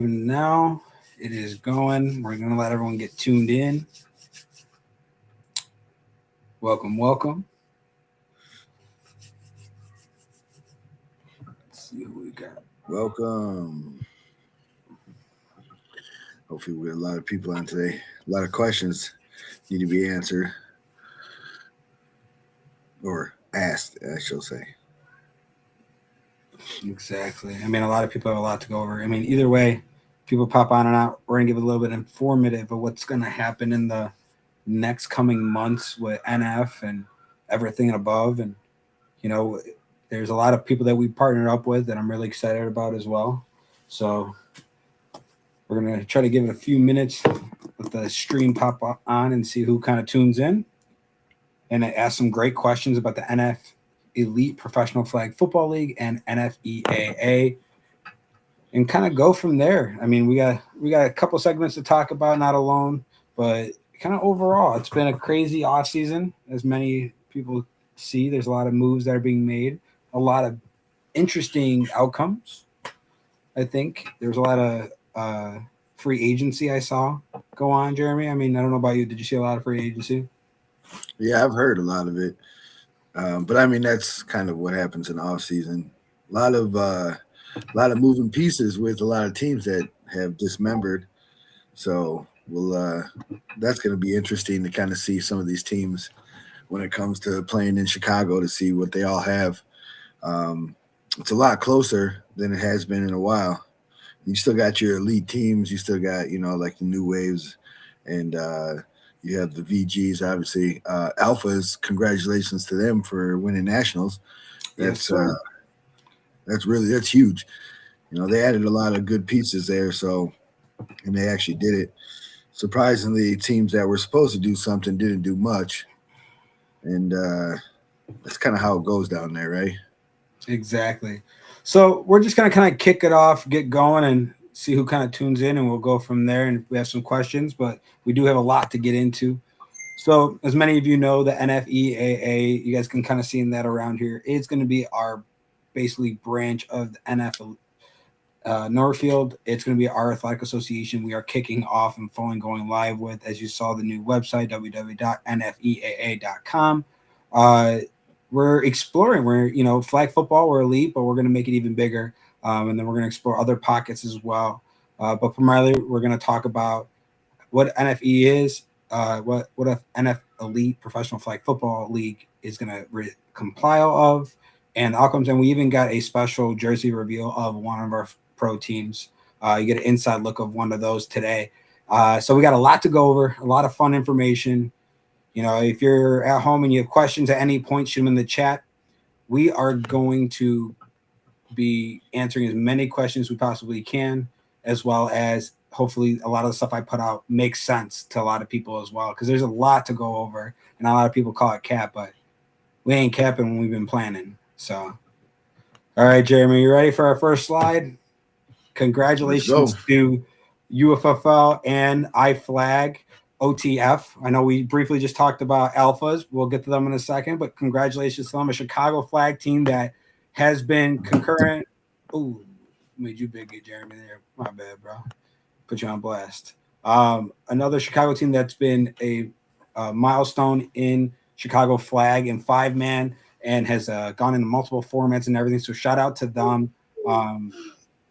Now it is going. We're going to let everyone get tuned in. Welcome, welcome. Let's see who we got. Welcome. Hopefully, we get a lot of people on today. A lot of questions need to be answered or asked, I shall say. Exactly. I mean, a lot of people have a lot to go over. I mean, either way, people pop on and out. We're going to give a little bit informative of what's going to happen in the next coming months with NF and everything and above. And, you know, there's a lot of people that we partnered up with that I'm really excited about as well. So we're going to try to give it a few minutes, let the stream pop on and see who kind of tunes in. And I asked some great questions about the NF Elite Professional Flag Football League and NFEAA, and kind of go from there. I mean, we got a couple segments to talk about, not alone, but kind of overall, it's been a crazy off season, as many people see. There's a lot of moves that are being made, a lot of interesting outcomes. I think there's a lot of free agency I saw go on, Jeremy. I mean, I don't know about you. Did you see a lot of free agency? Yeah, I've heard a lot of it, but I mean that's kind of what happens in the off season. A lot of moving pieces with a lot of teams that have dismembered. So that's going to be interesting to kind of see some of these teams when it comes to playing in Chicago to see what they all have. Um, it's a lot closer than it has been in a while. You still got your elite teams. You still got like the new waves, and you have the VGs. Obviously, Alphas. Congratulations to them for winning nationals. Yes, That's sir. that's huge. They added a lot of good pieces there. So and they actually did it. Surprisingly, teams that were supposed to do something didn't do much, and that's kind of how it goes down there, right? Exactly. So we're just gonna kind of kick it off, get going, and see who kind of tunes in, and we'll go from there. And we have some questions, but we do have a lot to get into. So, as many of you know, the NFEAA, you guys can kind of see that around here, is going to be our basically branch of the NFL Northfield. It's going to be our athletic association. We are kicking off and fully going live with, as you saw, the new website, www.nfeaa.com. Uh, we're exploring. Flag football, we're elite, but we're going to make it even bigger. And then we're going to explore other pockets as well. But primarily, we're going to talk about what NFE is, what a NF Elite Professional Flag Football League is going to compile of, and outcomes. And we even got a special jersey reveal of one of our pro teams. You get an inside look of one of those today. So we got a lot to go over, a lot of fun information. If you're at home and you have questions at any point, shoot them in the chat. We are going to be answering as many questions we possibly can, as well as hopefully a lot of the stuff I put out makes sense to a lot of people as well, because there's a lot to go over, and a lot of people call it cap, but we ain't capping when we've been planning. So, all right, Jeremy, you ready for our first slide? Let's go. Congratulations to UFFL and iFlag OTF. I know we briefly just talked about Alphas. We'll get to them in a second, but congratulations to them, a Chicago flag team that has been concurrent. Ooh, made you big, Jeremy. There, my bad, bro. Put you on blast. Another Chicago team that's been a milestone in Chicago flag and 5-man, and has gone into multiple formats and everything. So shout out to them. Um,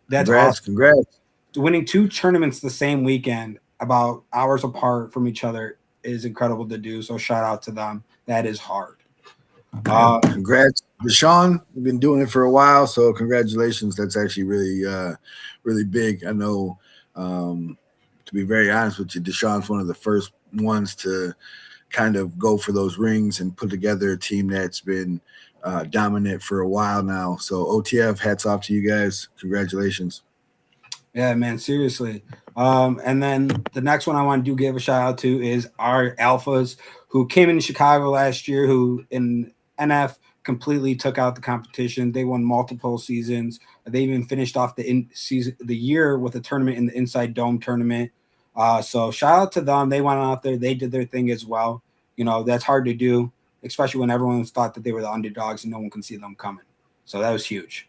that's Congrats, awesome. congrats. Winning two tournaments the same weekend, about hours apart from each other, is incredible to do. So shout out to them. That is hard. Yep. Uh, Congrats, Deshaun. You've been doing it for a while, so congratulations. That's actually really big. I know. To be very honest with you, Deshaun's one of the first ones to kind of go for those rings and put together a team that's been dominant for a while now. So OTF, hats off to you guys. Congratulations. Yeah, man, seriously. And then the next one I want to give a shout out to is our Alphas, who came into Chicago last year, who in NF completely took out the competition. They won multiple seasons. They even finished off the year with a tournament in the Inside Dome tournament. So shout out to them. They went out there. They did their thing as well. That's hard to do, especially when everyone thought that they were the underdogs and no one can see them coming. So that was huge.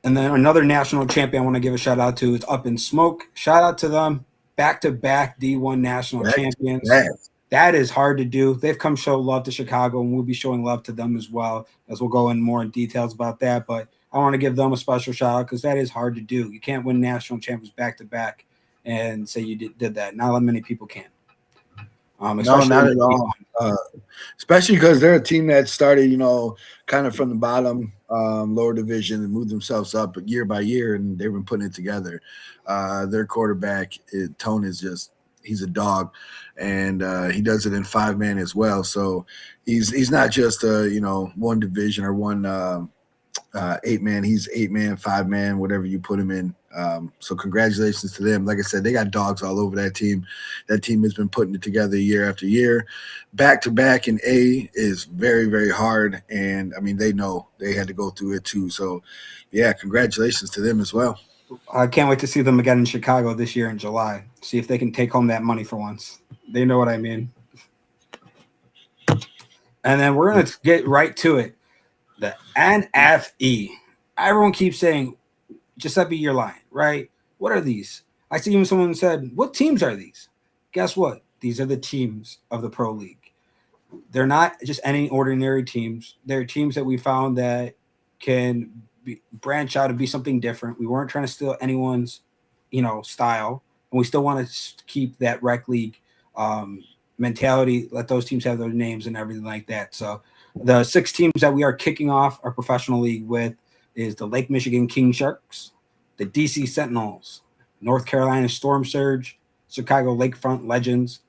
And then another national champion I want to give a shout out to is Up in Smoke. Shout out to them. Back-to-back D1 national champions. That is hard to do. They've come show love to Chicago, and we'll be showing love to them as well, as we'll go in more in details about that. But I want to give them a special shout out because that is hard to do. You can't win national champions back-to-back and say you did that. Not many people can. No, not at all. Especially because they're a team that started, kind of from the bottom, lower division, and moved themselves up year by year, and they've been putting it together. Their quarterback, Tone, he's a dog, and he does it in 5-man as well. So he's not just one division or one 8-man. He's 8-man, 5-man, whatever you put him in. So congratulations to them. Like I said, they got dogs all over that team. That team has been putting it together year after year. Back-to-back in A is very, very hard. And, I mean, they know they had to go through it too. So, yeah, congratulations to them as well. I can't wait to see them again in Chicago this year in July. See if they can take home that money for once. They know what I mean. And then we're going to get right to it. The NFE. Everyone keeps saying, Giuseppe, you're lying, right? What are these? I see even someone said, what teams are these? Guess what? These are the teams of the Pro League. They're not just any ordinary teams. They're teams that we found that can branch out and be something different. We weren't trying to steal anyone's, style. And we still want to keep that rec league mentality, let those teams have their names and everything like that. So the 6 teams that we are kicking off our professional league with is the Lake Michigan King Sharks, the DC Sentinels, North Carolina Storm Surge, Chicago Lakefront Legends,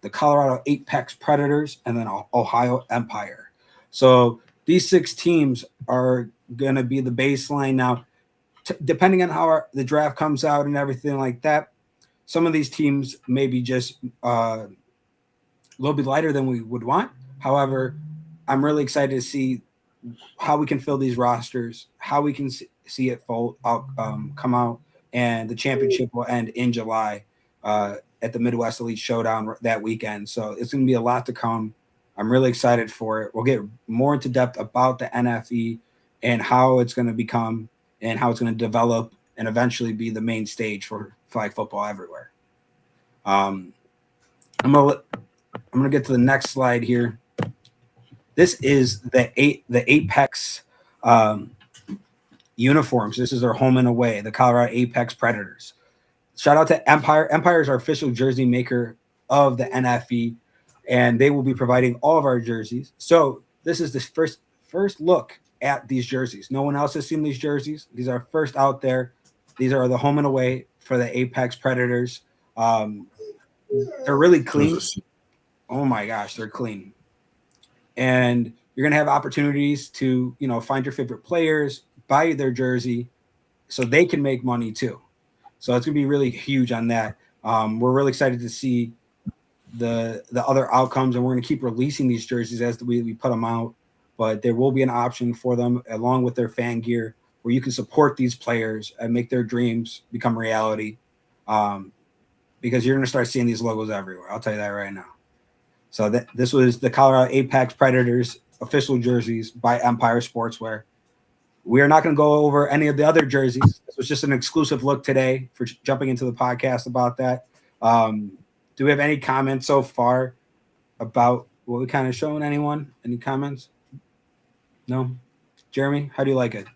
the Colorado Apex Predators, and then Ohio Empire. So these 6 teams are going to be the baseline. Now, depending on how the draft comes out and everything like that, some of these teams may be just a little bit lighter than we would want. However, I'm really excited to see how we can fill these rosters, how we can see it come out, and the championship will end in July at the Midwest Elite Showdown that weekend. So it's going to be a lot to come. I'm really excited for it. We'll get more into depth about the NFE and how it's going to become and how it's going to develop and eventually be the main stage for flag football everywhere. I'm gonna get to the next slide here. This is the Apex uniforms. This is their home and away, the Colorado Apex Predators. Shout out to Empire. Empire is our official jersey maker of the NFE, and they will be providing all of our jerseys. So this is the first look at these jerseys. No one else has seen these jerseys. These are first out there. These are the home and away for the Apex Predators. They're really clean. Oh my gosh, they're clean. And you're going to have opportunities to, find your favorite players, buy their jersey so they can make money too. So it's going to be really huge on that. We're really excited to see the other outcomes, and we're going to keep releasing these jerseys as we put them out. But there will be an option for them along with their fan gear where you can support these players and make their dreams become reality. Because you're going to start seeing these logos everywhere. I'll tell you that right now. So this was the Colorado Apex Predators official jerseys by Empire Sportswear. We are not going to go over any of the other jerseys. This was just an exclusive look today for jumping into the podcast about that. Do we have any comments so far about what we kind of shown? Anyone? Any comments? No? Jeremy, how do you like it?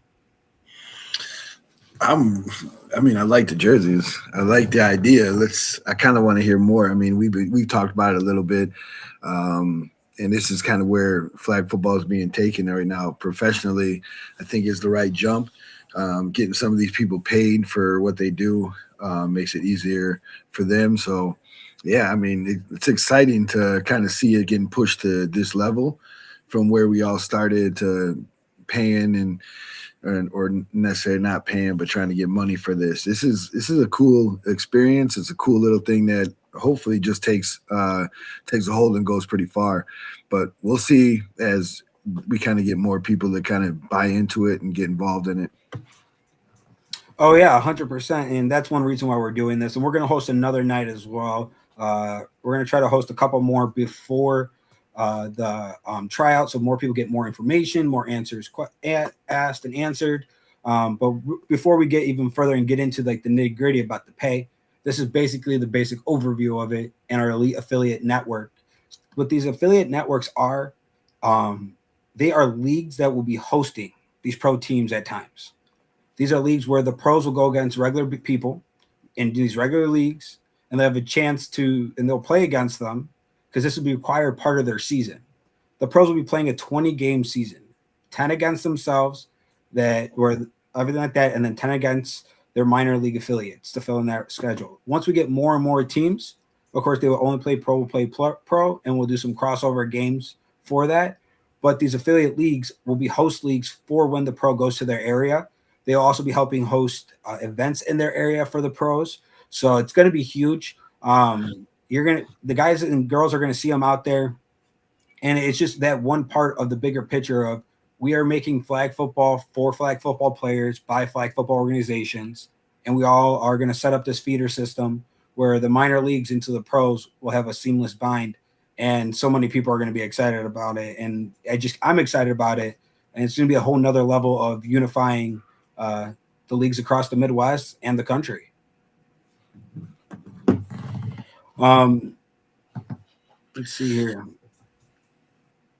I like the jerseys. I like the idea. I kind of want to hear more. I mean, we've talked about it a little bit. And this is kind of where flag football is being taken right now. Professionally, I think is the right jump. Getting some of these people paid for what they do makes it easier for them. So, yeah, I mean, it's exciting to kind of see it getting pushed to this level from where we all started to paying or necessarily not paying, but trying to get money for this. This is a cool experience. It's a cool little thing that hopefully just takes a hold and goes pretty far. But we'll see as we kind of get more people that kind of buy into it and get involved in it. Oh yeah, 100%. And that's one reason why we're doing this. And we're going to host another night as well. We're going to try to host a couple more before the tryout, so more people get more information, more answers asked and answered. But before we get even further and get into like the nitty gritty about the pay, this is basically the basic overview of it and our elite affiliate network. What these affiliate networks are, um, they are leagues that will be hosting these pro teams at times. These are leagues where the pros will go against regular people in these regular leagues, and they have a chance to, and they'll play against them because this will be required part of their season. The pros will be playing a 20-game season, 10 against themselves, that or everything like that, and then 10 against their minor league affiliates to fill in that schedule. Once we get more and more teams, of course, they will only play pro, will play pro, and we'll do some crossover games for that. But these affiliate leagues will be host leagues for when the pro goes to their area. They'll also be helping host events in their area for the pros. So it's going to be huge. The guys and girls are going to see them out there, and it's just that one part of the bigger picture of we are making flag football for flag football players by flag football organizations, and we all are going to set up this feeder system where the minor leagues into the pros will have a seamless bind, and so many people are going to be excited about it, and I'm excited about it, and it's going to be a whole nother level of unifying the leagues across the Midwest and the country. Let's see here.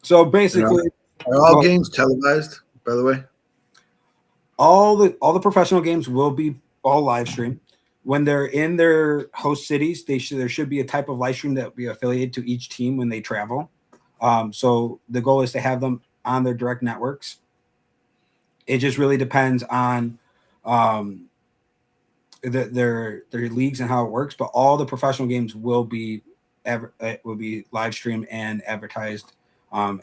So basically, are all games televised, by the way? All the professional games will be all live streamed. When they're in their host cities, there should be a type of live stream that will be affiliated to each team when they travel. So the goal is to have them on their direct networks. It just really depends on their leagues and how it works. But all the professional games will be live streamed and advertised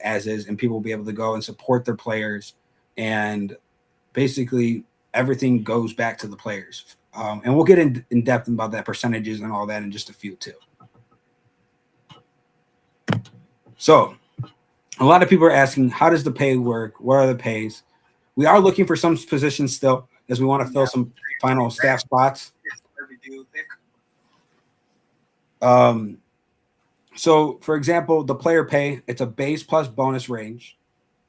as is, and people will be able to go and support their players, and basically everything goes back to the players. And we'll get in depth about that percentages and all that in just a few too. So a lot of people are asking, how does the pay work? What are the pays? We are looking for some positions still, as we want to fill some final staff spots. So for example, the player pay, it's a base plus bonus range.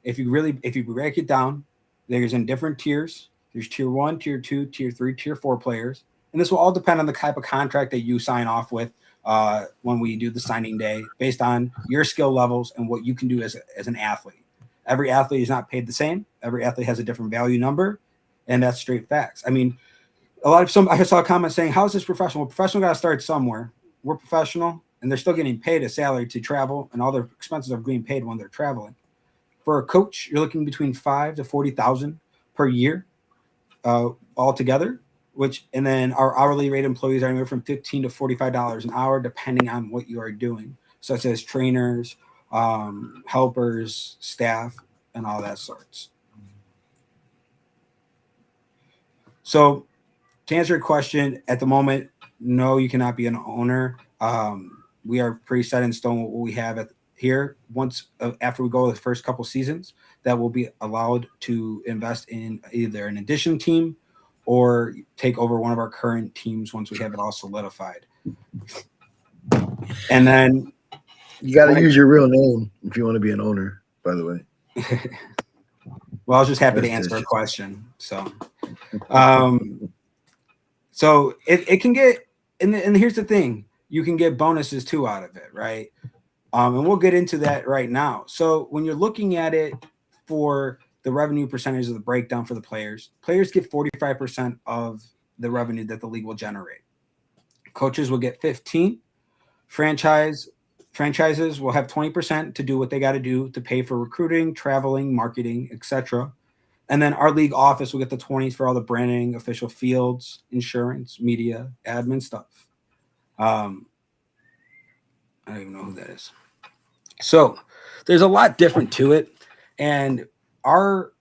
If you break it down, there's in different tiers. There's tier 1, tier 2, tier 3, tier 4 players. And this will all depend on the type of contract that you sign off with when we do the signing day, based on your skill levels and what you can do as an athlete. Every athlete is not paid the same. Every athlete has a different value number, and that's straight facts. I mean, I saw a comment saying, how is this professional? Well, professional got to start somewhere. We're professional, and they're still getting paid a salary to travel, and all their expenses are being paid when they're traveling. For a coach, you're looking between $5,000 to $40,000 per year altogether. And then our hourly rate employees are anywhere from $15 to $45 an hour, depending on what you are doing, such as trainers, helpers, staff, and all that sorts. So, to answer your question, at the moment, no, you cannot be an owner. We are pretty set in stone what we have here. Once after we go the first couple seasons, that will be allowed to invest in either an addition team or take over one of our current teams once we have it all solidified. And then you got to use your real name if you want to be an owner, by the way. Well, I was just happy to answer a question. So, so it can get, and here's the thing, you can get bonuses too out of it, right? And we'll get into that right now. So when you're looking at it for the revenue percentage of the breakdown for the players get 45% of the revenue that the league will generate. Coaches will get 15%. Franchises will have 20% to do what they got to do to pay for recruiting, traveling, marketing, etc. And then our league office will get the 20s for all the branding, official fields, insurance, media, admin stuff. I don't even know who that is. So there's a lot different to it, and our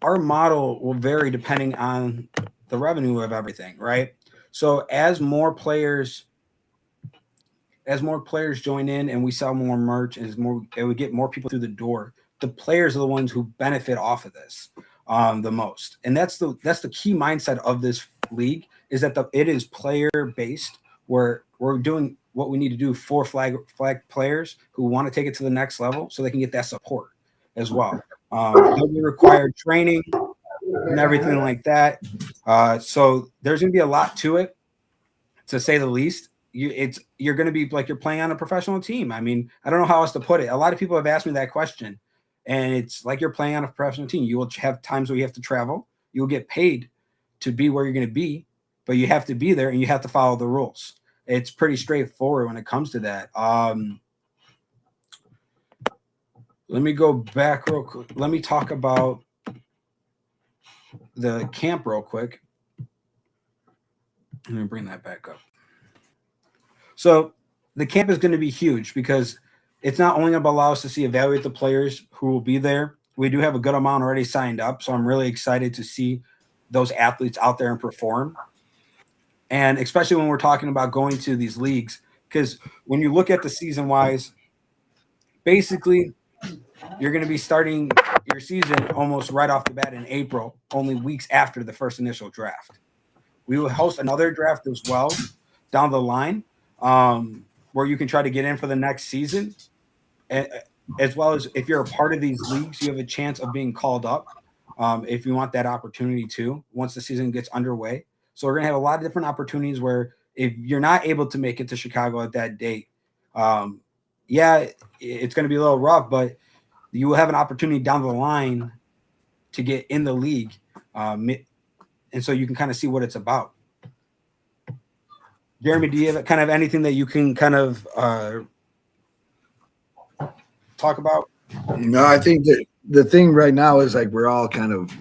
model will vary depending on the revenue of everything, right? So as more players join in and we sell more merch, and we get more people through the door, the players are the ones who benefit off of this the most. And that's the key mindset of this league, is that it is player based, where we're doing what we need to do for flag players who want to take it to the next level so they can get that support as well. They'll be required training. and everything like that. So there's going to be a lot to it, to say the least. You're going to be like you're playing on a professional team. I mean, I don't know how else to put it. A lot of people have asked me that question, and it's like you're playing on a professional team. You will have times where you have to travel. You will get paid to be where you're going to be, but you have to be there and you have to follow the rules. It's pretty straightforward when it comes to that. Let me go back real quick. Let me talk about the camp real quick. Let me bring that back up. So the camp is going to be huge because it's not only going to allow us to see evaluate the players who will be there. We do have a good amount already signed up, so I'm really excited to see those athletes out there and perform. And especially when we're talking about going to these leagues, because when you look at the season wise, basically you're going to be starting your season almost right off the bat in April, only weeks after the first initial draft. We will host another draft as well down the line, where you can try to get in for the next season, as well as if you're a part of these leagues, you have a chance of being called up, if you want that opportunity too once the season gets underway. So we're going to have a lot of different opportunities where if you're not able to make it to Chicago at that date, yeah, it's going to be a little rough, but you will have an opportunity down the line to get in the league, and so you can kind of see what it's about. Jeremy, do you have kind of anything that you can kind of talk about? No, I think that the thing right now is like we're all kind of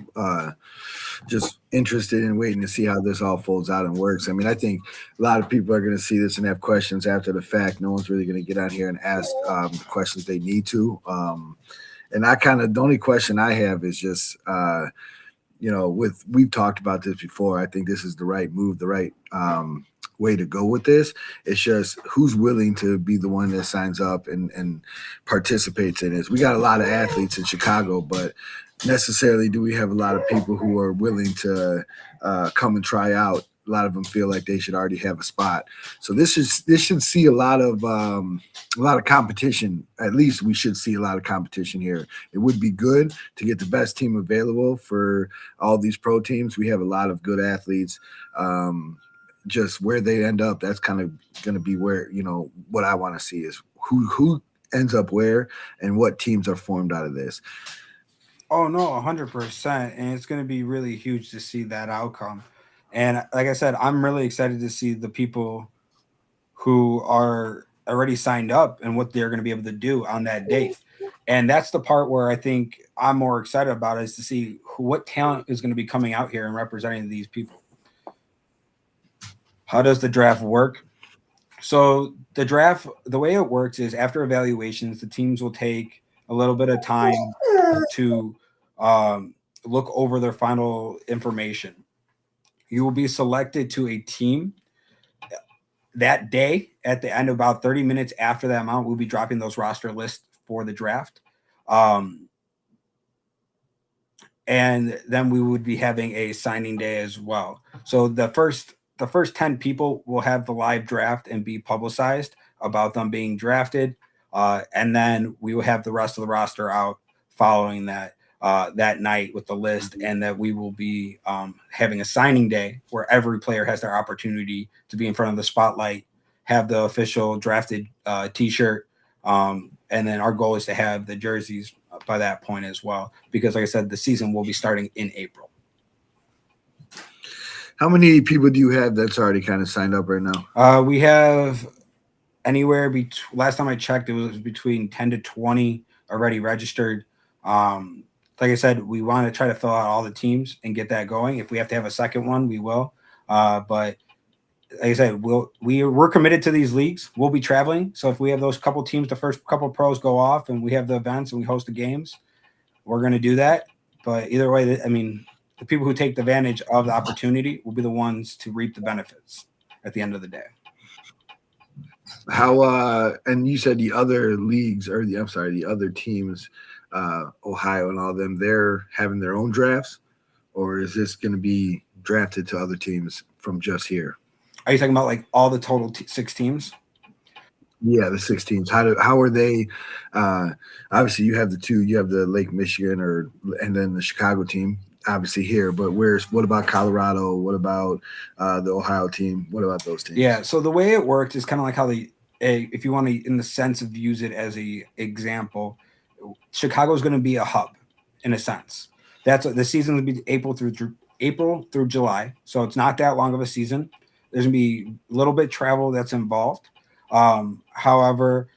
just interested in waiting to see how this all folds out and works. I mean, I think a lot of people are going to see this and have questions after the fact. No one's really going to get on here and ask the questions they need to. And I kind of, the only question I have is just, we've talked about this before. I think this is the right move, the right way to go with this. It's just who's willing to be the one that signs up and participates in this. We got a lot of athletes in Chicago, but necessarily do we have a lot of people who are willing to come and try out? A lot of them feel like they should already have a spot. So this should see a lot of competition. At least we should see a lot of competition here. It would be good to get the best team available for all these pro teams. We have a lot of good athletes. Just where they end up, that's kind of going to be where, what I want to see is who ends up where and what teams are formed out of this. Oh no, 100%, and it's going to be really huge to see that outcome. And like I said, I'm really excited to see the people who are already signed up and what they're going to be able to do on that date. And that's the part where I think I'm more excited about is to see what talent is going to be coming out here and representing these people. How does the draft work? So the draft, the way it works is after evaluations, the teams will take a little bit of time to look over their final information. You will be selected to a team that day. At the end, about 30 minutes after that amount, we'll be dropping those roster lists for the draft. And then we would be having a signing day as well. So the first 10 people will have the live draft and be publicized about them being drafted. And then we will have the rest of the roster out following that night with the list, and that we will be having a signing day where every player has their opportunity to be in front of the spotlight, have the official drafted T-shirt, and then our goal is to have the jerseys by that point as well, because like I said, the season will be starting in April. How many people do you have that's already kind of signed up right now? We have anywhere last time I checked, it was between 10 to 20 already registered. Like I said, we want to try to fill out all the teams and get that going. If we have to have a second one, we will. But like I said, we're committed to these leagues. We'll be traveling. So if we have those couple teams, the first couple pros go off and we have the events and we host the games, we're going to do that. But either way, I mean, the people who take advantage of the opportunity will be the ones to reap the benefits at the end of the day. How and you said the other leagues, or the other teams, Ohio and all of them, they're having their own drafts, or is this going to be drafted to other teams from just here? Are you talking about like all the total 6 teams? Yeah, the 6 teams. How are they? Obviously, you have the 2. You have the Lake Michigan and then the Chicago team. obviously here, but what about Colorado? What about the Ohio team? What about those teams? Yeah. So the way it works is kind of like how if you want to, in the sense of use it as a example, Chicago is going to be a hub in a sense. That's what the season will be April through July. So it's not that long of a season. There's going to be a little bit travel that's involved. However,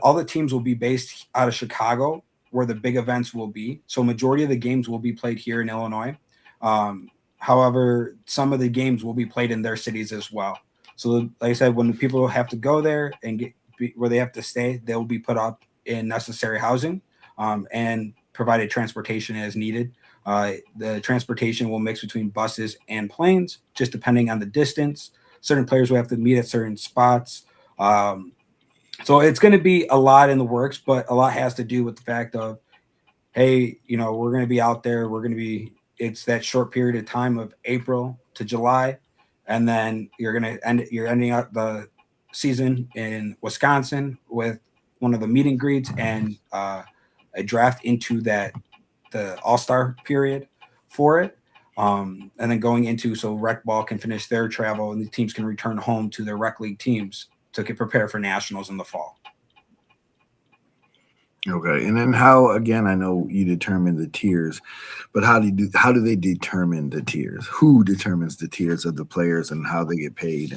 all the teams will be based out of Chicago, where the big events will be. So majority of the games will be played here in Illinois. Um, However, some of the games will be played in their cities as well. So, like I said, when the people have to go there and where they have to stay, they'll be put up in necessary housing and provided transportation as needed. The transportation will mix between buses and planes, just depending on the distance. Certain players will have to meet at certain spots. So it's going to be a lot in the works, but a lot has to do with the fact of, hey, we're going to be out there. It's that short period of time of April to July. And then you're ending up the season in Wisconsin with one of the meet and greets and a draft into the All-Star period for it. And then going into so rec ball can finish their travel and the teams can return home to their rec league teams to get prepared for nationals in the fall. Okay, and then how? Again, I know you determine the tiers, but how do they determine the tiers? Who determines the tiers of the players and how they get paid?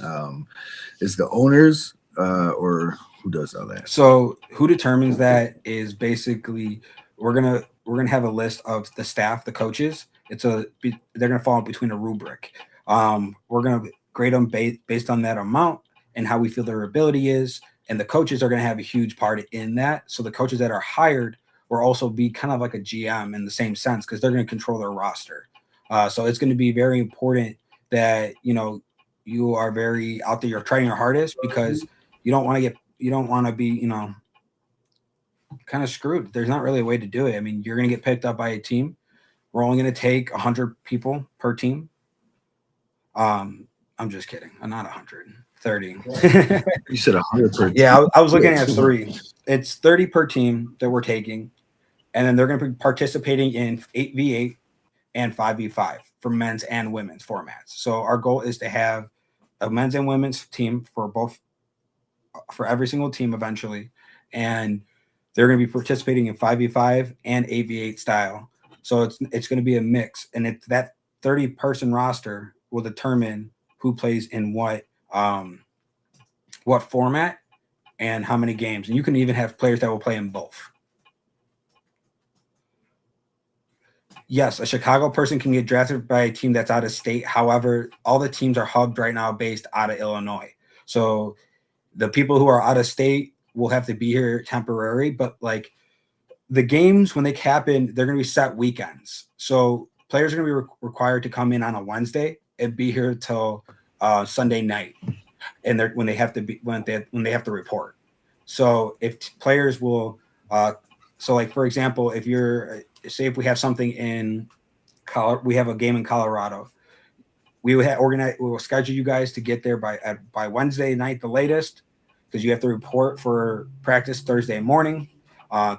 Is the owners or who does all that? So who determines that is basically we're gonna have a list of the staff, the coaches. They're gonna fall between a rubric. We're gonna grade them based on that amount and how we feel their ability is, and the coaches are gonna have a huge part in that. So the coaches that are hired will also be kind of like a GM in the same sense because they're gonna control their roster. So it's gonna be very important that you are very out there. You're trying your hardest because you don't want to be, kind of screwed. There's not really a way to do it. I mean, you're going to get picked up by a team. We're only going to take 100 people per team. I'm just kidding. I'm not 130. You said 100 per. Yeah, I was looking at 3. It's 30 per team that we're taking, and then they're going to be participating in 8v8 and 5v5 for men's and women's formats. So our goal is to have a men's and women's team for every single team eventually, and they're going to be participating in 5v5 and 8v8 style. So it's going to be a mix, and that 30-person roster will determine who plays in what format and how many games. And you can even have players that will play in both. Yes, a Chicago person can get drafted by a team that's out of state. However, all the teams are hubbed right now based out of Illinois. So the people who are out of state will have to be here temporary, but like the games when they happen, they're going to be set weekends. So players are going to be required to come in on a Wednesday and be here till Sunday night, and when they have to report. So if players will, so like for example, if we have something in we have a game in Colorado. We will schedule you guys to get there by Wednesday night, the latest, because you have to report for practice Thursday morning.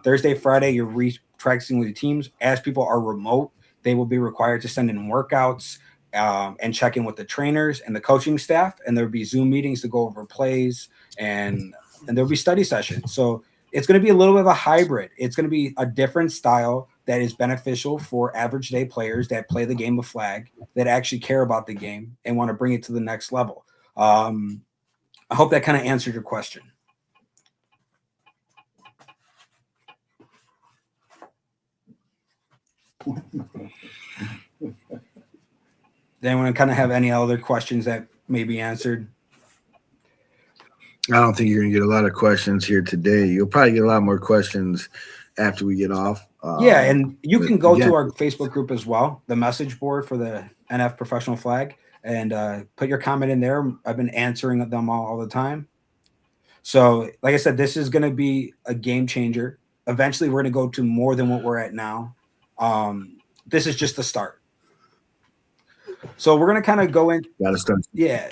Thursday, Friday, you're practicing with the teams. As people are remote, they will be required to send in workouts and check in with the trainers and the coaching staff. And there'll be Zoom meetings to go over plays and there'll be study sessions. So it's going to be a little bit of a hybrid. It's going to be a different style that is beneficial for average day players that play the game of flag, that actually care about the game and want to bring it to the next level. I hope that kind of answered your question. Does anyone kind of have any other questions that may be answered? I don't think you're going to get a lot of questions here today. You'll probably get a lot more questions after we get off. Yeah, and you can go to our Facebook group as well, the message board for the NF Professional Flag, and put your comment in there. I've been answering them all the time. So, like I said, this is going to be a game changer. Eventually, we're going to go to more than what we're at now. This is just the start. So we're going to kind of go in. Gotta start. Yeah.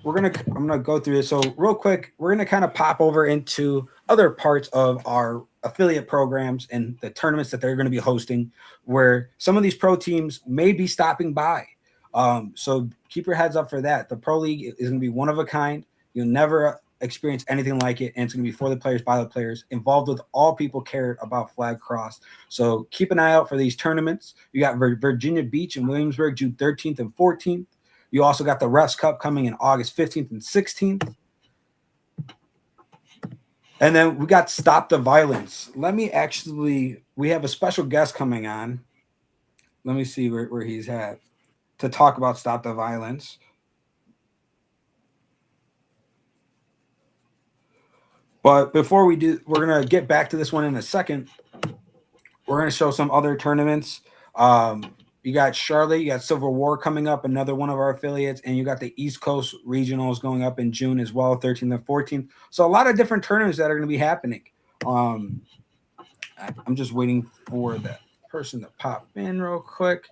I'm going to go through this. So real quick, we're going to kind of pop over into other parts of our affiliate programs and the tournaments that they're going to be hosting, where some of these pro teams may be stopping by. So keep your heads up for that. The Pro League is going to be one of a kind. You'll never experience anything like it, and it's going to be for the players, by the players, involved with all people care about flag cross. So keep an eye out for these tournaments. You got Virginia Beach and Williamsburg, June 13th and 14th. You also got the Refs Cup coming in August 15th and 16th. And then we got Stop the Violence. We have a special guest coming on. Let me see where he's at to talk about Stop the Violence. But before we do, we're going to get back to this one in a second. We're going to show some other tournaments. You got Charlotte, you got Civil War coming up, another one of our affiliates, and you got the East Coast Regionals going up in June as well, 13th and 14th. So a lot of different tournaments that are going to be happening. I'm just waiting for that person to pop in real quick.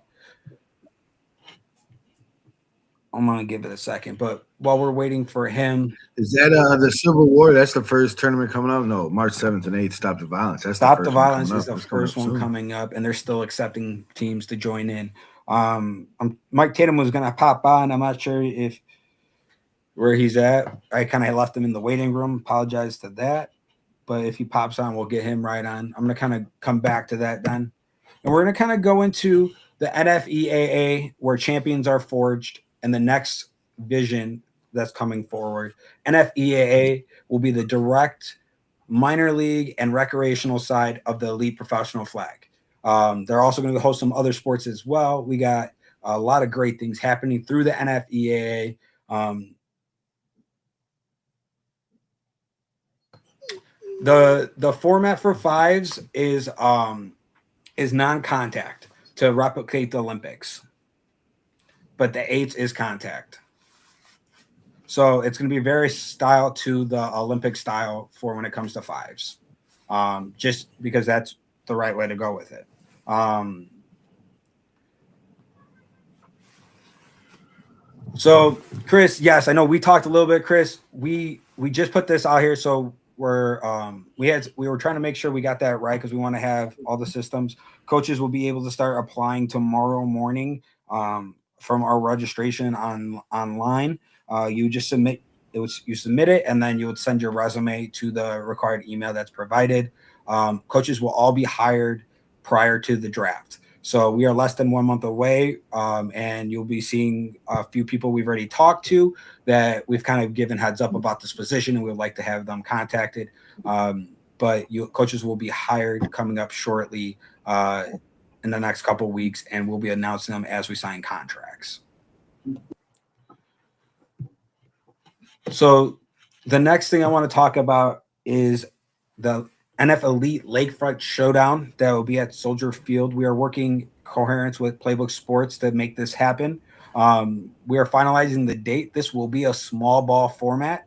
I'm going to give it a second, but while we're waiting for him. Is that the Civil War? That's the first tournament coming up? No, March 7th and 8th, Stop the Violence. That's Stop the Violence is the first one coming up, and they're still accepting teams to join in. Mike Tatum was going to pop on. I'm not sure where he's at. I kind of left him in the waiting room. Apologize to that. But if he pops on, we'll get him right on. I'm going to kind of come back to that then. And we're going to kind of go into the NFEAA, where champions are forged, and the next vision that's coming forward. NFEAA will be the direct minor league and recreational side of the elite professional flag. They're also going to host some other sports as well. We got a lot of great things happening through the NFEAA. The format for fives is non-contact to replicate the Olympics, but the eights is contact. So it's going to be very style to the Olympic style for when it comes to fives, just because that's the right way to go with it. So Chris, yes, I know we talked a little bit, Chris. We just put this out here, so we were trying to make sure we got that right because we want to have all the systems. Coaches will be able to start applying tomorrow morning from our registration online. You just submit it, and then you would send your resume to the required email that's provided. Coaches will all be hired prior to the draft. So we are less than 1 month away, and you'll be seeing a few people we've already talked to that we've kind of given heads up about this position, and we would like to have them contacted. But coaches will be hired coming up shortly in the next couple of weeks, and we'll be announcing them as we sign contracts. So the next thing I want to talk about is the NF Elite Lakefront Showdown that will be at Soldier Field. We are working coherence with Playbook Sports to make this happen. We are finalizing the date. This will be a small ball format.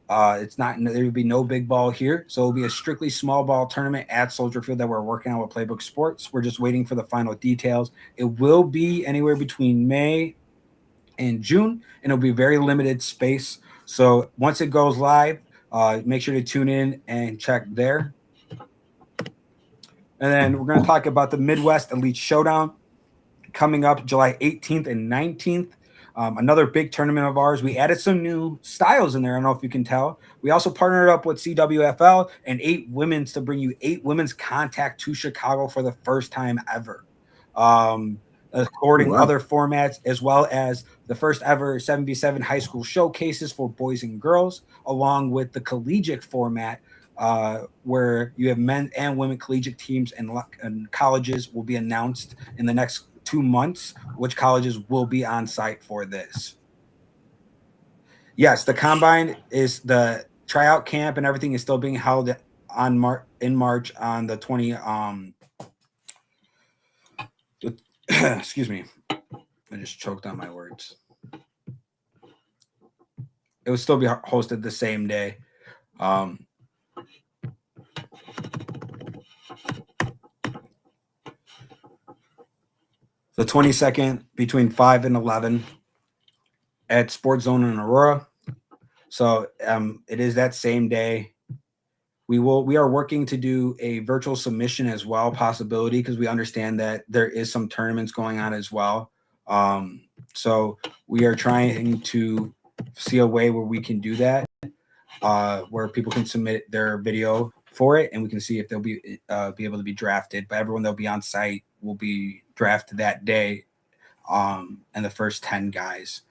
There will be no big ball here. So it will be a strictly small ball tournament at Soldier Field that we're working on with Playbook Sports. We're just waiting for the final details. It will be anywhere between May and June, and it'll be very limited space. So once it goes live, make sure to tune in and check there. And then we're going to talk about the Midwest Elite Showdown coming up July 18th and 19th. Another big tournament of ours. We added some new styles in there. I don't know if you can tell. We also partnered up with CWFL and 8 Women's to bring you 8 women's contact to Chicago for the first time ever. According other formats, as well as the first ever 7v7 high school showcases for boys and girls, along with the collegiate format, where you have men and women collegiate teams, and colleges will be announced in the next 2 months, which colleges will be on site for this. Yes, the combine is the tryout camp and everything is still being held in March on the 20. Excuse me, I just choked on my words. It will still be hosted the same day. The 22nd between 5 and 11 at Sports Zone in Aurora. So it is that same day. We are working to do a virtual submission as well, possibility, because we understand that there is some tournaments going on as well. So we are trying to see a way where we can do that, where people can submit their video for it, and we can see if they'll be able to be drafted. But everyone that'll be on site will be drafted that day, and the first 10 guys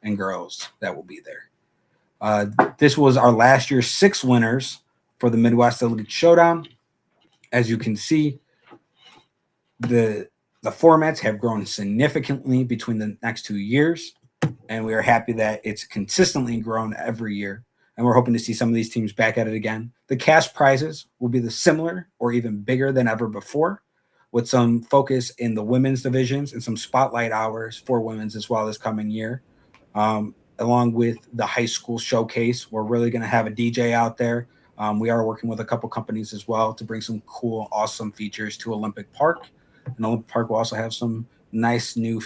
and girls that will be there. This was our last year's 6 winners for the Midwest Elite Showdown. As you can see, the formats have grown significantly between the next 2 years, and we are happy that it's consistently grown every year. And we're hoping to see some of these teams back at it again. The cash prizes will be the similar or even bigger than ever before, with some focus in the women's divisions and some spotlight hours for women's as well this coming year. Along with the high school showcase, we're really going to have a DJ out there. We are working with a couple companies as well to bring some cool, awesome features to Olympic Park. And Olympic Park will also have some nice new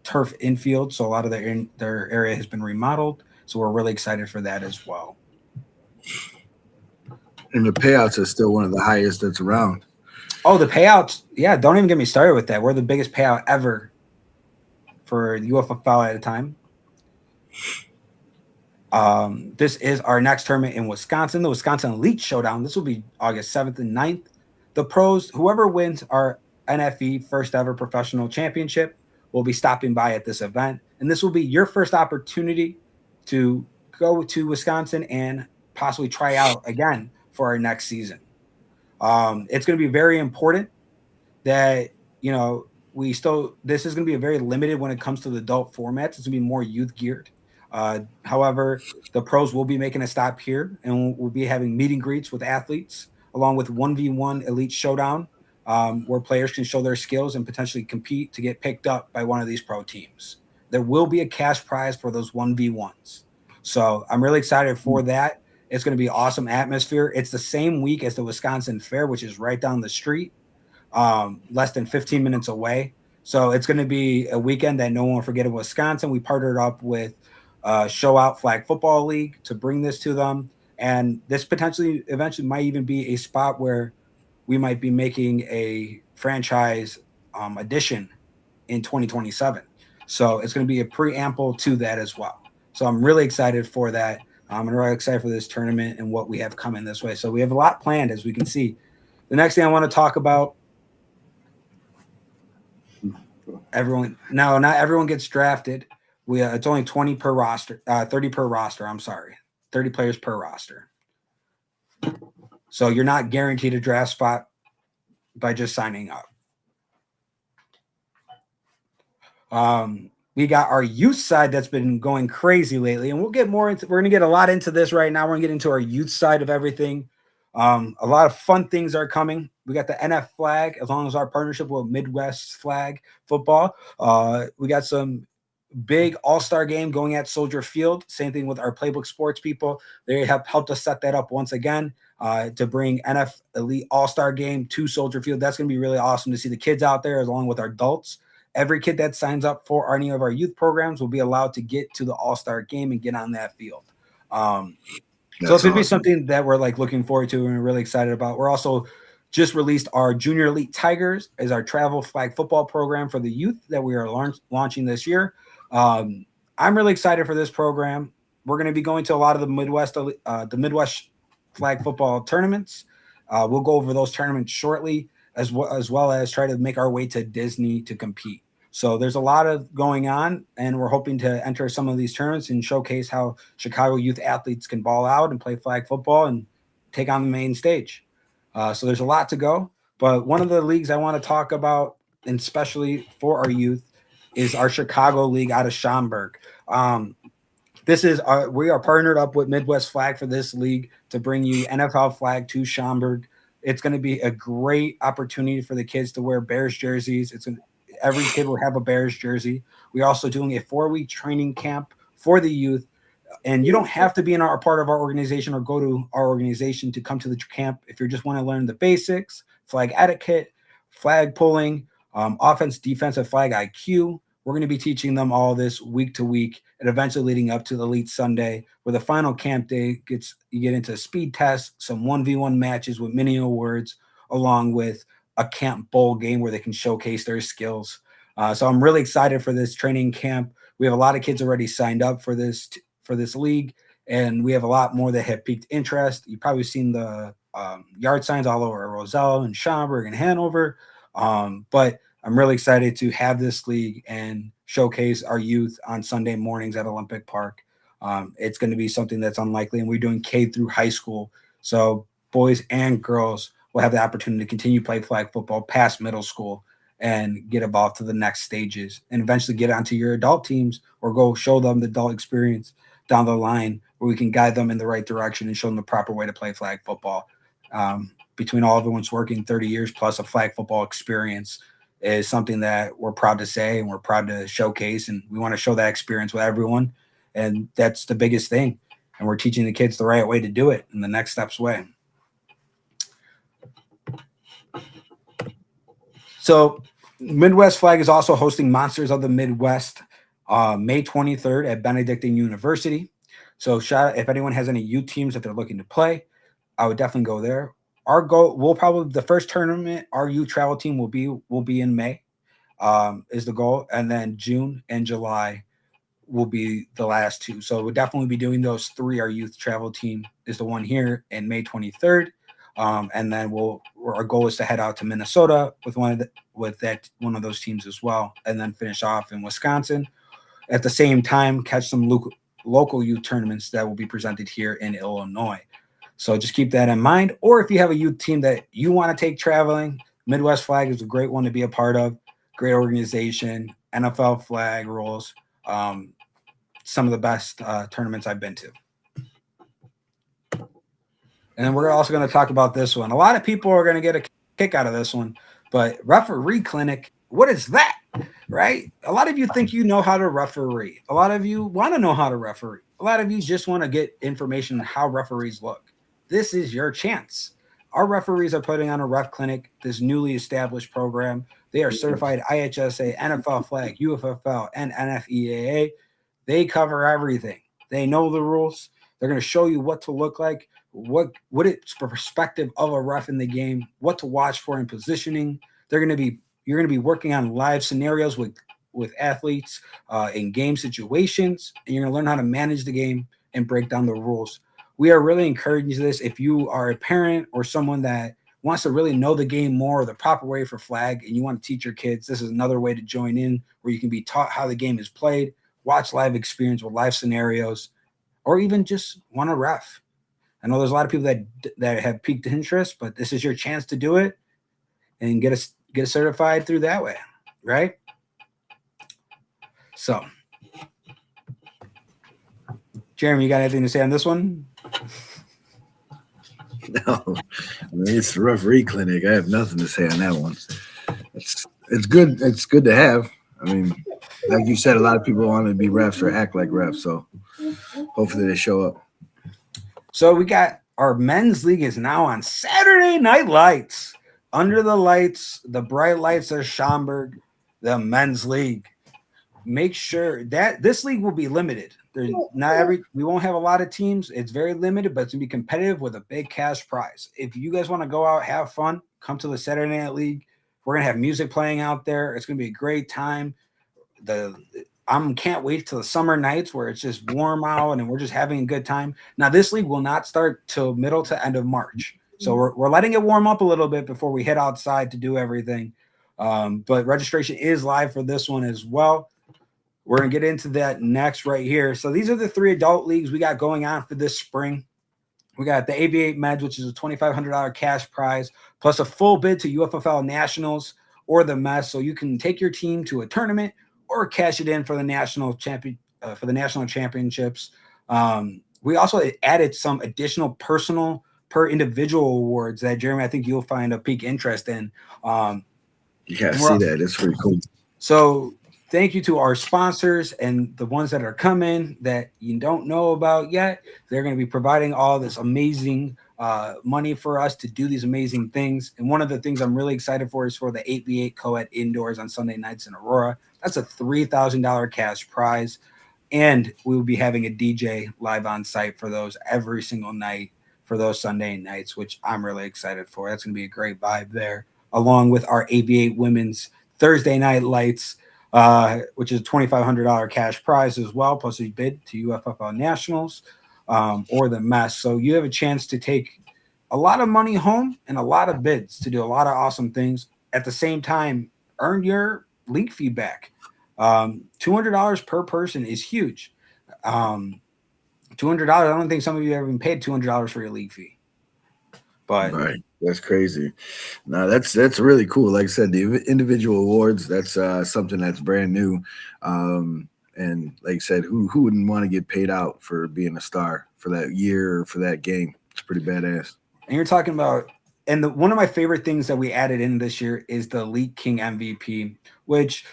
turf infield. So a lot of their area has been remodeled. So we're really excited for that as well. And the payouts are still one of the highest that's around. Oh, the payouts. Yeah, don't even get me started with that. We're the biggest payout ever for UFFL at a time. This is our next tournament in Wisconsin, the Wisconsin Elite Showdown. This will be August 7th and 9th. The pros, whoever wins our NFE first ever professional championship, will be stopping by at this event. And this will be your first opportunity to go to Wisconsin and possibly try out again for our next season. It's going to be very important that, this is going to be a very limited when it comes to the adult formats. It's going to be more youth geared. However, the pros will be making a stop here, and we'll be having meet and greets with athletes, along with 1v1 Elite Showdown, where players can show their skills and potentially compete to get picked up by one of these pro teams. There will be a cash prize for those 1v1s. So I'm really excited for that. It's going to be awesome atmosphere. It's the same week as the Wisconsin Fair, which is right down the street, less than 15 minutes away. So it's going to be a weekend that no one will forget in Wisconsin. We partnered up with Show Out Flag Football League to bring this to them. And this potentially eventually might even be a spot where we might be making a franchise addition in 2027. So it's going to be a preamble to that as well. So I'm really excited for that. I'm really excited for this tournament and what we have coming this way. So we have a lot planned, as we can see. The next thing I want to talk about, not everyone gets drafted. It's only 20 per roster, 30 per roster. I'm sorry, 30 players per roster. So you're not guaranteed a draft spot by just signing up. We got our youth side that's been going crazy lately, and we're going to get a lot into this right now. We're going to get into our youth side of everything. A lot of fun things are coming. We got the NF flag, as long as our partnership with Midwest Flag Football. We got some big all-star game going at Soldier Field. Same thing with our Playbook Sports people. They have helped us set that up once again to bring NF Elite All-Star game to Soldier Field. That's going to be really awesome to see the kids out there along with our adults. Every kid that signs up for any of our youth programs will be allowed to get to the All-Star game and get on that field. So it's going to be something that we're looking forward to and we're really excited about. We're also just released our Junior Elite Tigers as our travel flag football program for the youth that we are launching this year. I'm really excited for this program. We're going to be going to a lot of the Midwest flag football tournaments. We'll go over those tournaments shortly, as well as try to make our way to Disney to compete. So there's a lot of going on, and we're hoping to enter some of these tournaments and showcase how Chicago youth athletes can ball out and play flag football and take on the main stage. So there's a lot to go. But one of the leagues I want to talk about, and especially for our youth, is our Chicago League out of Schaumburg. We are partnered up with Midwest Flag for this league to bring you NFL flag to Schaumburg. It's going to be a great opportunity for the kids to wear Bears jerseys. Every kid will have a Bears jersey. We're also doing a 4-week training camp for the youth. And you don't have to be a part of our organization or go to our organization to come to the camp. If you just want to learn the basics, flag etiquette, flag pulling, offense, defensive flag IQ, we're going to be teaching them all this week to week and eventually leading up to the Elite Sunday, where the final camp day you get into speed tests, some 1v1 matches with mini awards, along with a camp bowl game where they can showcase their skills. So I'm really excited for this training camp. We have a lot of kids already signed up for this league, and we have a lot more that have piqued interest. You've probably seen the yard signs all over Roselle and Schaumburg and Hanover. But I'm really excited to have this league and showcase our youth on Sunday mornings at Olympic Park. It's going to be something that's unlikely, and we're doing K through high school. So boys and girls will have the opportunity to continue to play flag football past middle school and get involved to the next stages and eventually get onto your adult teams or go show them the adult experience down the line where we can guide them in the right direction and show them the proper way to play flag football. Between all everyone's working 30 years plus a flag football experience is something that we're proud to say and we're proud to showcase, and we want to show that experience with everyone, and that's the biggest thing. And we're teaching the kids the right way to do it in the next steps way. So Midwest Flag is also hosting Monsters of the Midwest May 23rd at Benedictine University. So if anyone has any youth teams that they're looking to play, I would definitely go there. Our goal will probably the first tournament our youth travel team will be in May, is the goal, and then June and July will be the last two. So we'll definitely be doing those three. Our youth travel team is the one here in May 23rd. And then our goal is to head out to Minnesota with one of those teams as well, and then finish off in Wisconsin. At the same time, catch some local youth tournaments that will be presented here in Illinois. So just keep that in mind. Or if you have a youth team that you want to take traveling, Midwest Flag is a great one to be a part of. Great organization, NFL flag rules, some of the best tournaments I've been to. And then we're also going to talk about this one. A lot of people are going to get a kick out of this one, but referee clinic, what is that? Right? A lot of you think you know how to referee. A lot of you want to know how to referee. A lot of you just want to get information on how referees look. This is your chance. Our referees are putting on a ref clinic, this newly established program. They are certified IHSA, NFL flag, UFFL, and NFEAA. They cover everything. They know the rules. They're going to show you what to look like, what it's the perspective of a ref in the game, what to watch for in positioning. You're going to be working on live scenarios with athletes in game situations, and you're going to learn how to manage the game and break down the rules. We are really encouraging this. If you are a parent or someone that wants to really know the game more, or the proper way for flag, and you want to teach your kids, this is another way to join in where you can be taught how the game is played, watch live experience with live scenarios, or even just want to ref. I know there's a lot of people that have piqued interest, but this is your chance to do it and get certified through that way, right? So, Jeremy, you got anything to say on this one? No, I mean, it's the referee clinic. I have nothing to say on that one. It's good. It's good to have. I mean, like you said, a lot of people want to be refs or act like refs, so hopefully they show up. So we got our men's league is now on Saturday Night Lights. Under the lights, the bright lights of Schaumburg, the men's league. Make sure that this league will be limited. We won't have a lot of teams. It's very limited, but it's gonna be competitive with a big cash prize. If you guys want to go out, have fun, come to the Saturday Night League. We're gonna have music playing out there. It's gonna be a great time. Can't wait till the summer nights where it's just warm out and we're just having a good time. Now, this league will not start till middle to end of March. So we're letting it warm up a little bit before we head outside to do everything. But registration is live for this one as well. We're going to get into that next right here. So these are the three adult leagues we got going on for this spring. We got the Aviate Meds, which is a $2,500 cash prize, plus a full bid to UFFL Nationals or the MES. So you can take your team to a tournament or cash it in for the national championships. We also added some additional personal per individual awards that, Jeremy, I think you'll find a peak interest in. You gotta see that. It's pretty cool. So thank you to our sponsors and the ones that are coming that you don't know about yet. They're going to be providing all this amazing money for us to do these amazing things. And one of the things I'm really excited for is for the 8v8 co-ed indoors on Sunday nights in Aurora. That's a $3,000 cash prize. And we will be having a DJ live on site for those every single night for those Sunday nights, which I'm really excited for. That's going to be a great vibe there, along with our AV8 women's Thursday night lights, which is a $2,500 cash prize as well, plus a bid to UFFL Nationals or the mess. So you have a chance to take a lot of money home and a lot of bids to do a lot of awesome things. At the same time, earn your league feedback. $200 per person is huge. $200. I don't think some of you have even paid $200 for your league fee. But right, that's crazy. No, that's really cool. Like I said, the individual awards, that's something that's brand new. And like I said, who wouldn't want to get paid out for being a star for that year or for that game? It's pretty badass. And you're talking about, and one of my favorite things that we added in this year is the Elite King MVP, which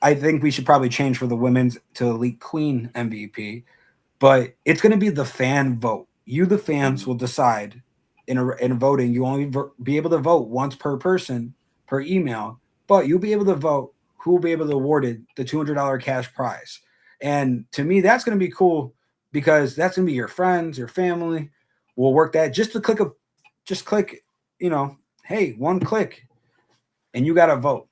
I think we should probably change for the women's to Elite Queen MVP. But it's going to be the fan vote. You, the fans, will decide in voting. You only be able to vote once per person per email, but you'll be able to vote who will be able to awarded the $200 cash prize. And to me, that's going to be cool because that's going to be your friends, your family. We'll work that just to click, hey, one click, and you got to vote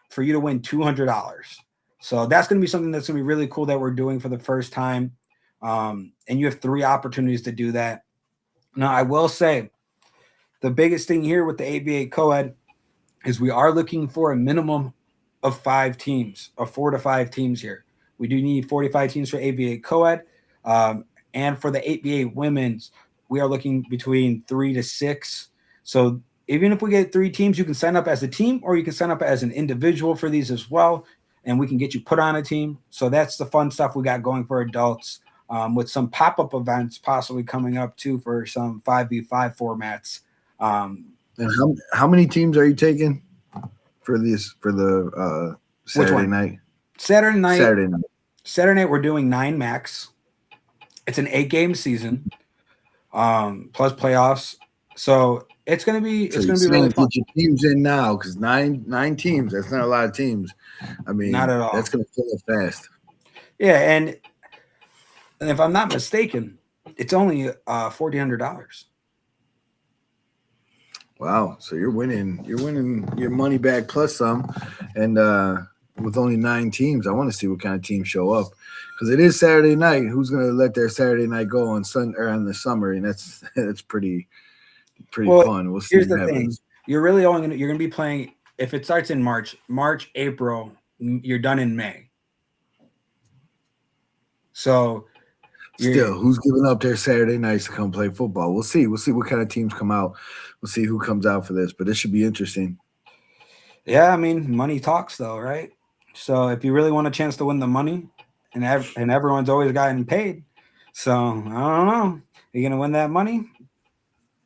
for you to win $200. So that's going to be something that's going to be really cool that we're doing for the first time. And you have 3 opportunities to do that. Now, I will say the biggest thing here with the ABA co-ed is we are looking for a minimum of 5 teams, of 4 to 5 teams here. We do need 45 teams for ABA co-ed. And for the ABA women's, we are looking between 3 to 6. So even if we get 3 teams, you can sign up as a team or you can sign up as an individual for these as well. And we can get you put on a team. So that's the fun stuff we got going for adults. With some pop-up events possibly coming up too for some 5v5 formats. And how many teams are you taking for the Saturday night? Saturday night we're doing 9 max. It's an 8-game season, plus playoffs. So it's gonna be really fun. Get your teams in now because nine teams. That's not a lot of teams. I mean, not at all. That's gonna fill it fast. Yeah, and if I'm not mistaken, it's only $1,400. Wow! So you're winning your money back plus some, and with only 9 teams, I want to see what kind of teams show up because it is Saturday night. Who's going to let their Saturday night go on the summer? And that's pretty fun. We'll see. Here's the thing: you're really you're going to be playing if it starts in March, April. You're done in May. So. Still, who's giving up their Saturday nights to come play football? We'll see. We'll see what kind of teams come out. We'll see who comes out for this, but this should be interesting. Yeah, I mean, money talks, though, right? So if you really want a chance to win the money, and everyone's always gotten paid, so I don't know, you're gonna win that money.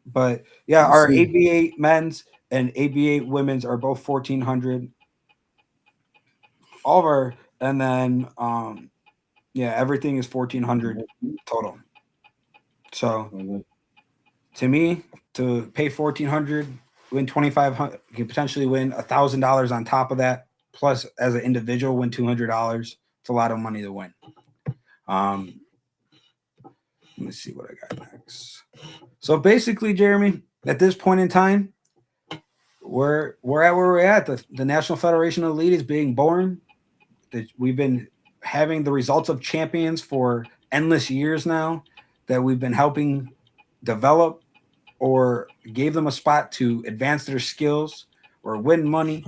But yeah, our ABA men's and ABA women's are both 1,400. All of our, and then yeah, everything is 1,400 total. So to me, to pay 1,400, win 2,500, you can potentially win $1,000 on top of that. Plus, as an individual, win $200. It's a lot of money to win. Let me see what I got next. So basically, Jeremy, at this point in time, we're at where we're at. The National Federation of Elite is being born. We've been having the results of champions for endless years now that we've been helping develop or gave them a spot to advance their skills or win money.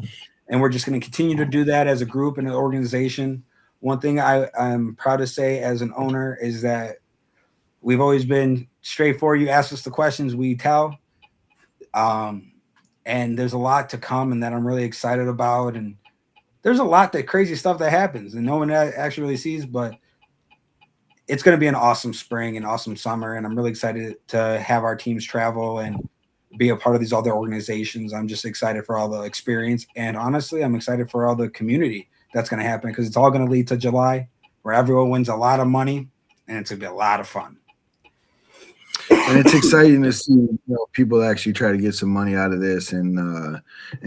And we're just going to continue to do that as a group and an organization. One thing I'm proud to say as an owner is that we've always been straightforward. You ask us the questions, we tell. And there's a lot to come and that I'm really excited about. And there's a lot of crazy stuff that happens and no one actually really sees, but it's going to be an awesome spring and awesome summer. And I'm really excited to have our teams travel and be a part of these other organizations. I'm just excited for all the experience. And honestly, I'm excited for all the community that's going to happen because it's all going to lead to July where everyone wins a lot of money and it's going to be a lot of fun. And it's exciting to see people actually try to get some money out of this and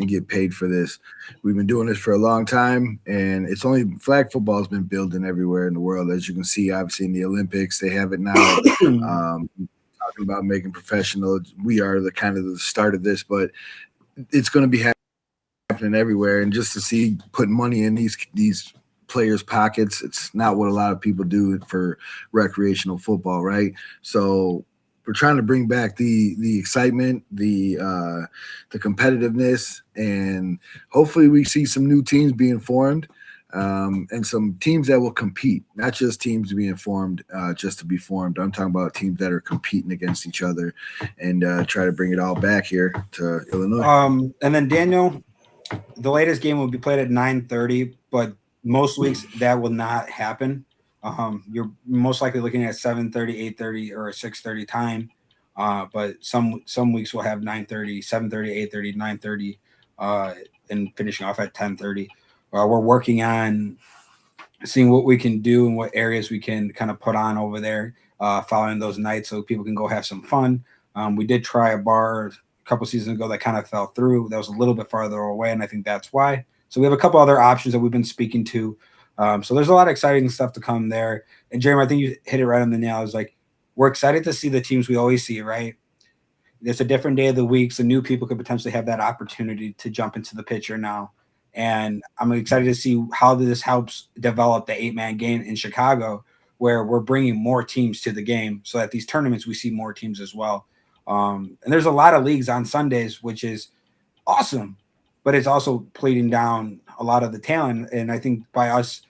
get paid for this. We've been doing this for a long time, and it's only flag football has been building everywhere in the world, as you can see. Obviously, in the Olympics, they have it now. Talking about making professional, we are the kind of the start of this, but it's going to be happening everywhere. And just to see putting money in these players' pockets, it's not what a lot of people do for recreational football, right? So we're trying to bring back the excitement, the competitiveness, and hopefully we see some new teams being formed, and some teams that will compete, not just teams being formed just to be formed. I'm talking about teams that are competing against each other, and try to bring it all back here to Illinois. And then Daniel, the latest game will be played at 9:30, but most weeks that will not happen. You're most likely looking at 7:30, 8:30, or a 6:30 time. But some weeks will have 9:30, 7:30, 8:30, 9:30, and finishing off at 10:30. We're working on seeing what we can do and what areas we can kind of put on over there following those nights so people can go have some fun. We did try a bar a couple seasons ago that kind of fell through. That was a little bit farther away, and I think that's why. So we have a couple other options that we've been speaking to. So there's a lot of exciting stuff to come there. And Jeremy, I think you hit it right on the nail. It's like we're excited to see the teams we always see, right? It's a different day of the week, so new people could potentially have that opportunity to jump into the picture now. And I'm excited to see how this helps develop the 8-man game in Chicago, where we're bringing more teams to the game, so that these tournaments we see more teams as well. And there's a lot of leagues on Sundays, which is awesome, but it's also pleading down a lot of the talent. And I think by us,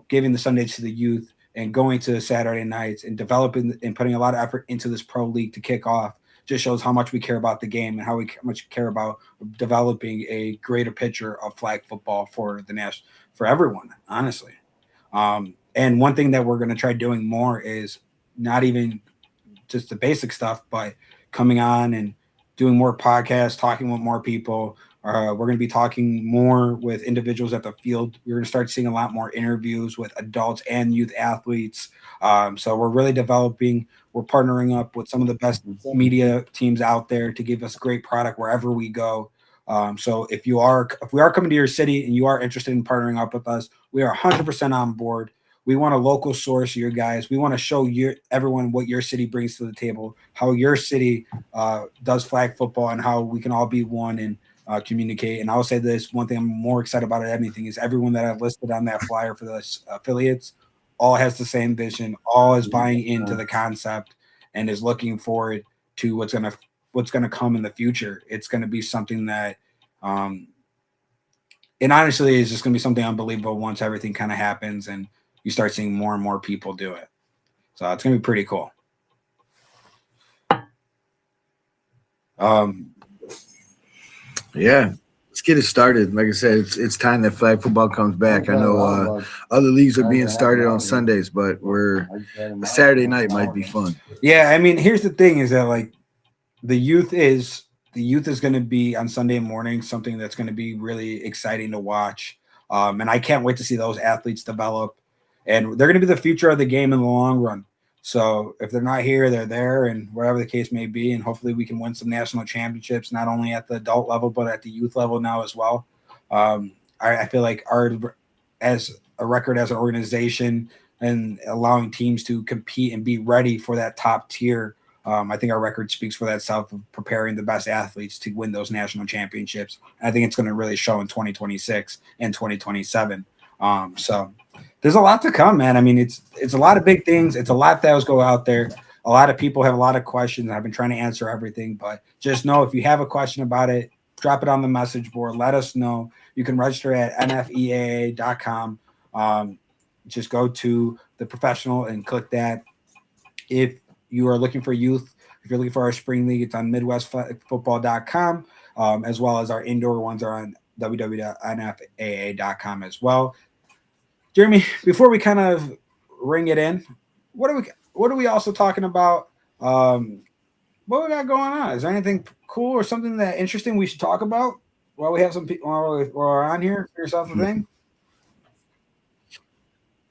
giving the Sundays to the youth and going to Saturday nights and developing and putting a lot of effort into this pro league to kick off just shows how much we care about the game and how much care about developing a greater picture of flag football for the national, for everyone, honestly. And one thing that we're going to try doing more is not even just the basic stuff, but coming on and doing more podcasts, talking with more people. We're going to be talking more with individuals at the field. We're going to start seeing a lot more interviews with adults and youth athletes. So we're really developing. We're partnering up with some of the best media teams out there to give us great product wherever we go. So if we are coming to your city and you are interested in partnering up with us, we are 100% on board. We want a local source, your guys. We want to show everyone what your city brings to the table, how your city does flag football, and how we can all be one and communicate. And I'll say this: one thing I'm more excited about than anything is everyone that I've listed on that flyer for the affiliates all has the same vision, all is buying into the concept, and is looking forward to what's gonna come in the future. It's gonna be something that. And honestly, it's just going to be something unbelievable once everything kind of happens and you start seeing more and more people do it. So it's going to be pretty cool. Yeah, let's get it started. Like I said, it's time that flag football comes back. I know other leagues are being started on Sundays, but a Saturday night might be fun. Yeah, I mean, here's the thing: is that like the youth is going to be on Sunday morning, something that's going to be really exciting to watch. And I can't wait to see those athletes develop. And they're going to be the future of the game in the long run. So if they're not here, they're there, and wherever the case may be. And hopefully we can win some national championships, not only at the adult level, but at the youth level now as well. I feel like as a record as an organization and allowing teams to compete and be ready for that top tier, I think our record speaks for that itself of preparing the best athletes to win those national championships. And I think it's going to really show in 2026 and 2027. So there's a lot to come, man. I mean, it's a lot of big things. It's a lot that go out there. A lot of people have a lot of questions. I've been trying to answer everything, but just know if you have a question about it, drop it on the message board. Let us know. You can register at nfeaa.com. Just go to the professional and click that. If you are looking for youth, if you're looking for our spring league, it's on midwestfootball.com, as well as our indoor ones are on www.nfaa.com as well. Jeremy, before we kind of ring it in, what are we also talking about? What we got going on? Is there anything cool or something that interesting we should talk about while we have some people while we're on here? For yourself a thing?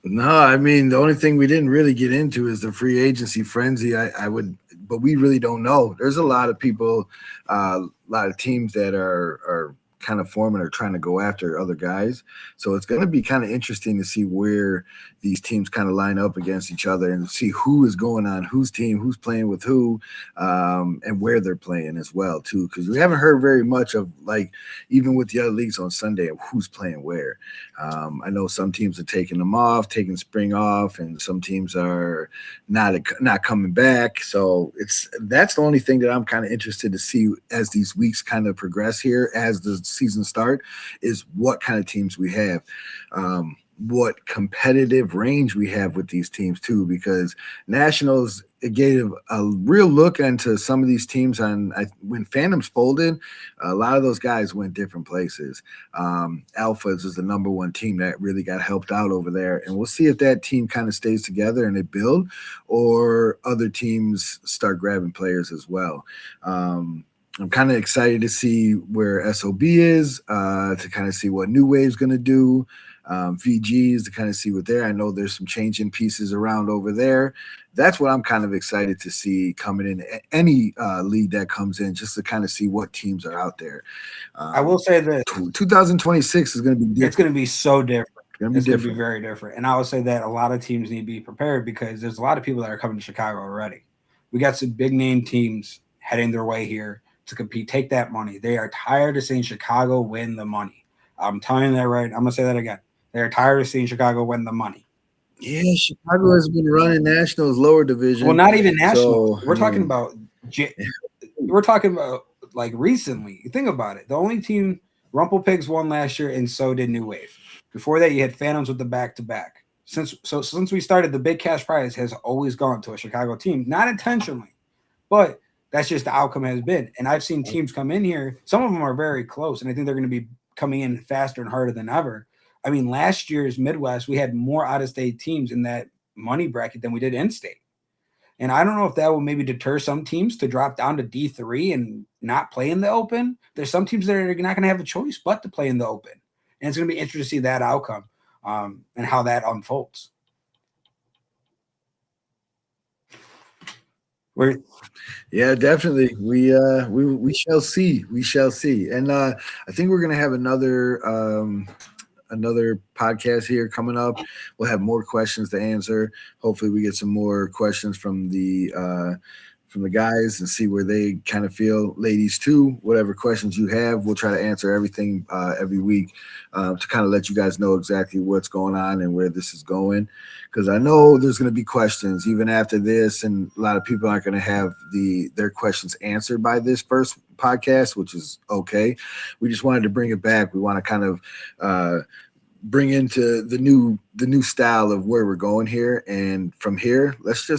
No, I mean the only thing we didn't really get into is the free agency frenzy. I would but we really don't know. There's a lot of people, a lot of teams that are kind of forming or trying to go after other guys. So it's going to be kind of interesting to see where these teams kind of line up against each other and see who is going on whose team, who's playing with who, and where they're playing as well too. Because we haven't heard very much of, like, even with the other leagues on Sunday, of who's playing where. I know some teams are taking them off, taking spring off, and some teams are not coming back. So that's the only thing that I'm kind of interested to see as these weeks kind of progress here, as the season start, is what kind of teams we have, what competitive range we have with these teams too, because Nationals, it gave a real look into some of these teams when Phantoms folded. A lot of those guys went different places. Alphas is the number one team that really got helped out over there, and we'll see if that team kind of stays together and they build, or other teams start grabbing players as well. I'm kind of excited to see where SOB is, to kind of see what New Wave's going to do. VGs, to kind of see what there. I know there's some changing pieces around over there. That's what I'm kind of excited to see coming in any league that comes in, just to kind of see what teams are out there. I will say that 2026 is going to be different. It's going to be so different. It's going to be very different. And I will say that a lot of teams need to be prepared, because there's a lot of people that are coming to Chicago already. We got some big name teams heading their way here to compete, take that money. They are tired of seeing Chicago win the money. I'm telling you that right. I'm going to say that again. They're tired of seeing Chicago win the money. Yeah, Chicago has been running Nationals lower division. Well, not even Nationals. So, we're talking about like recently. Think about it. The only team, Rumple Pigs won last year, and so did New Wave. Before that, you had Phantoms with the back-to-back. Since we started, the big cash prize has always gone to a Chicago team, not intentionally, but that's just the outcome has been. And I've seen teams come in here. Some of them are very close, and I think they're going to be coming in faster and harder than ever. I mean, last year's Midwest, we had more out-of-state teams in that money bracket than we did in-state. And I don't know if that will maybe deter some teams to drop down to D3 and not play in the Open. There's some teams that are not going to have a choice but to play in the Open. And it's going to be interesting to see that outcome, and how that unfolds. Yeah, definitely. We shall see. We shall see. And I think we're going to have another podcast here coming up. We'll have more questions to answer. Hopefully we get some more questions from the guys and see where they kind of feel. Ladies too, whatever questions you have, we'll try to answer everything every week, to kind of let you guys know exactly what's going on and where this is going. Because I know there's going to be questions even after this, and a lot of people aren't going to have their questions answered by this first podcast, which is okay. We just wanted to bring it back. We want to kind of bring into the new style of where we're going here, and from here, let's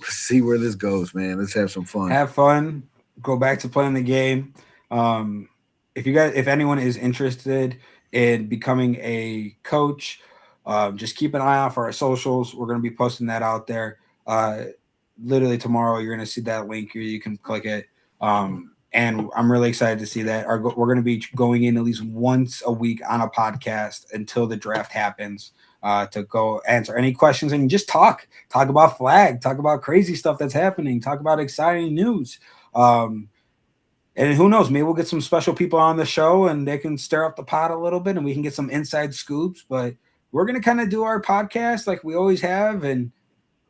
see where this goes, man. Let's have some fun. Have fun. Go back to playing the game. If anyone is interested in becoming a coach, just keep an eye out for our socials. We're going to be posting that out there. Literally tomorrow, you're going to see that link here. You can click it. And I'm really excited to see that. We're going to be going in at least once a week on a podcast until the draft happens, to go answer any questions and just talk about flag, talk about crazy stuff that's happening, talk about exciting news. And who knows, maybe we'll get some special people on the show and they can stir up the pot a little bit and we can get some inside scoops. But we're going to kind of do our podcast like we always have, and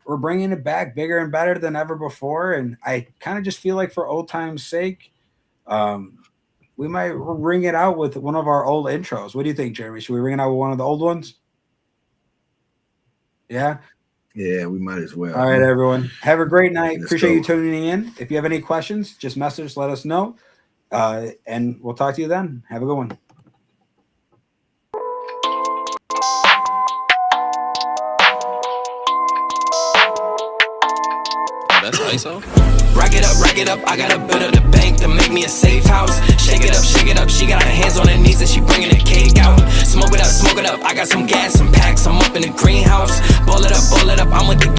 we're bringing it back bigger and better than ever before. And I kind of just feel like, for old time's sake, we might ring it out with one of our old intros. What do you think, Jeremy? Should we ring it out with one of the old ones? Yeah? Yeah, we might as well. All right, everyone. Have a great night. Let's Appreciate go. you tuning in. If you have any questions, just message, let us know. And we'll talk to you then. Have a good one. That's ISO. Rack it up, I gotta build up the bank to make me a safe house. Shake it up, she got her hands on her knees and she bringing the cake out. Smoke it up, I got some gas, some packs, I'm up in the greenhouse. Ball it up, I'm with the